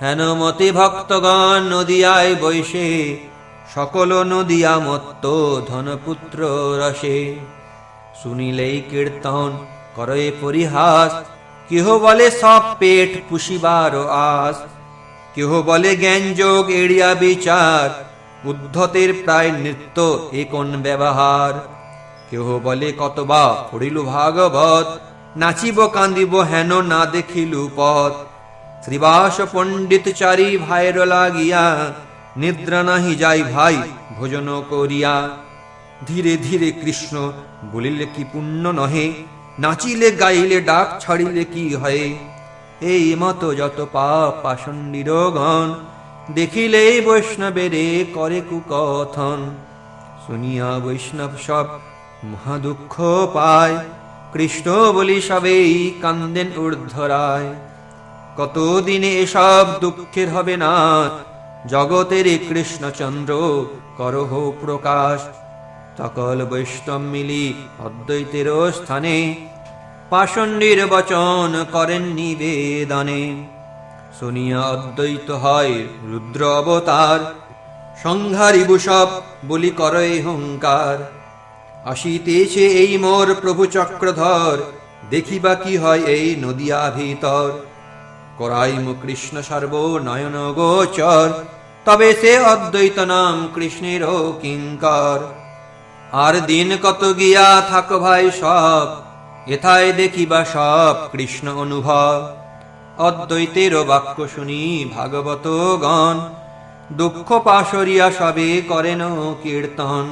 হেন মতে ভক্তগণ নদিয়ায় বৈশে, সকল নদিয়া মত্ত ধনপুত্র রসে। শুনিলেই কীর্তন করে পরিহাস, কেহ বলে সব পেট পুষিবার আস। কেহ বলে জ্ঞান যোগ এড়িয়া বিচার, উদ্ধতের প্রায় নৃত্য এ কোন ব্যবহার। কেহ বলে কতবা পড়িলু ভাগবত, নাচিব কান্দিব হেন না দেখিলু পথ। শ্রীবাস পণ্ডিত চারি ভাইর লাগিয়া, নিদ্রা নাহি যাই ভাই ভোজন করিয়া। ধীরে ধীরে কৃষ্ণ বলিলে কি পুণ্য নহে, নাচিলে গাইলে ডাক ছাড়িলে কি হয়। এই মত যত পাপ পাষণ্ডীরগণ, দেখিলেই বৈষ্ণবেরে করে কুকথন। শুনিয়া বৈষ্ণব সব মহা দুঃখ পায়, কৃষ্ণ বলি সবেই কান্দেন ঊর্ধ্বরায়। কতদিনে এসব দুঃখের হবে না, জগতের কৃষ্ণচন্দ্র করহ প্রকাশ। সকল বৈষ্ণব মিলি অদ্বৈতের স্থানে, পাষণ্ডীর বচন করেন নিবেদনে। শুনিয়া অদ্বৈত হয় রুদ্র অবতার, সংহারিবু সব বলি করে হুঙ্কার। আসিতেছে এই মোর প্রভু চক্রধর, দেখিবা কি হয় এই নদিয়া ভিতর। করাইমু কৃষ্ণ সর্ব নয়ন গোচর, তবে সে অদ্বৈত নাম কৃষ্ণের কিঙ্কর। আর দিন কত গিয়া থাক ভাই সব, এথায় দেখিবা সব কৃষ্ণ অনুভব। অদ্বৈতের বাক্য শুনি ভাগবত গণ, দুঃখ পাশরিয়া সবে করেন কীর্তন।